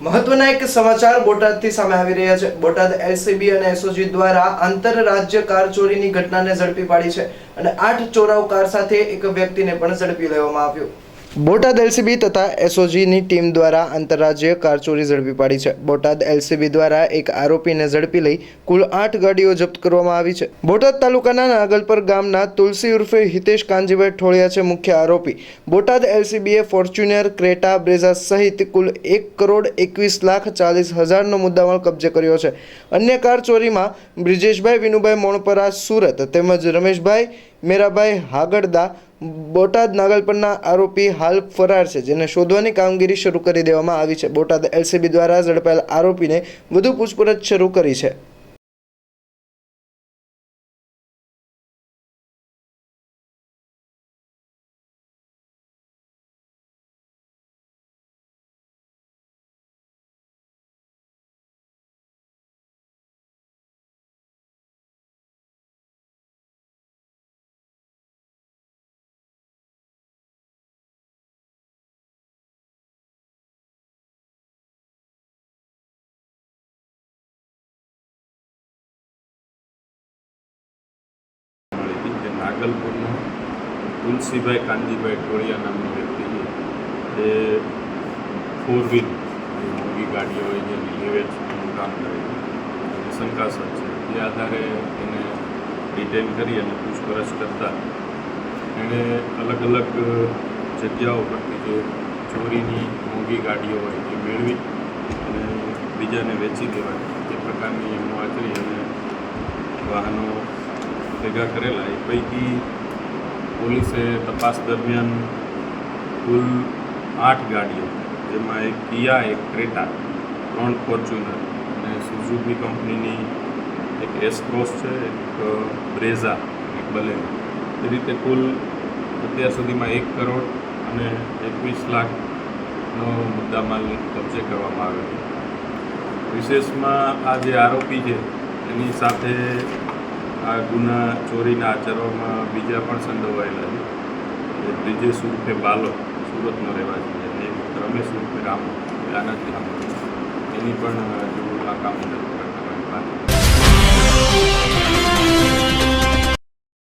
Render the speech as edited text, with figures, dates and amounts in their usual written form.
મહત્વના એક સમાચાર બોટાદથી સામે આવી રહ્યા છે। બોટાદ એલસીબી અને એસઓજી દ્વારા આંતરરાજ્ય કાર ચોરીની ઘટનાને ઝડપી પાડી છે અને 8 ચોરાઉ કાર સાથે એક વ્યક્તિને પણ ઝડપી લેવામાં આવ્યો। બોટાદ એલસીબી તથા એસઓજીની ટીમ દ્વારા આંતરરાજ્ય કાર ચોરી ઝડપી પાડી છે। બોટાદ એલસીબી દ્વારા એક આરોપીને ઝડપી લઈ કુલ 8 ગાડીઓ જપ્ત કરવામાં આવી છે। બોટાદ તાલુકાના નાગલપર ગામના તુલસી ઉર્ફે હિતેશ કાનજીભાઈ ઠોળિયા છે મુખ્ય આરોપી। બોટાદ એલસીબીએ ફોર્ચ્યુનર, ક્રેટા, બ્રેઝા સહિત કુલ 1,21,40,000નો મુદ્દામાલ કબજે કર્યો છે। અન્ય કાર ચોરીમાં બ્રિજેશભાઈ વિનુભાઈ મોણપરા સુરત તેમજ રમેશભાઈ મેરાભાઈ હાગડદા બોટાદ નાગલપરના આરોપી હાલ ફરાર છે, જેને શોધવાની કામગીરી શરૂ કરી દેવામાં આવી છે। બોટાદ એલસીબી દ્વારા ઝડપાયેલ આરોપીને વધુ પૂછપરછ શરૂ કરી છે। નાગલપુરનો તુલસીભાઈ કાનજીભાઈ ઠોળિયા નામનો વ્યક્તિ છે, એ 4 વ્હીલ મોંઘી ગાડીઓ હોય જેની લેવેચનું કામ કરે છે, શંકાસ્પદ છે। એ આધારે એને ડિટેન કરી અને પૂછપરછ કરતા એણે અલગ અલગ જગ્યાઓ પરથી જે ચોરીની મોંઘી ગાડીઓ હોય એ મેળવી અને બીજાને વેચી દેવાય એ પ્રકારની મોઆચરી અને વાહનો ભેગા કરેલા। એ પૈકી પોલીસે તપાસ દરમિયાન કુલ 8 ગાડીઓ, જેમાં એક કિયા, એક ક્રેટા, 3 ફોર્ચ્યુનર અને સુઝુકી કંપનીની એક એસ-ક્રોસ છે, એક બ્રેઝા, એક બલેનો, એ રીતે કુલ અત્યાર સુધીમાં 1 કરોડ અને 21 લાખનો મુદ્દામાલ કબજે કરવામાં આવ્યો છે। વિશેષમાં આ જે આરોપી છે એની સાથે આ ગુના ચોરીના આચરવામાં બીજા પણ સંડોવાયેલા છે। બ્રિજેશ ઉર્ફે બાલો, સુરતનો રહેવાસી છે, અને રમેશ ઉર્ફે રામો, આનાથી રામો, એની પણ હજુ આ કામ કરવાની વાત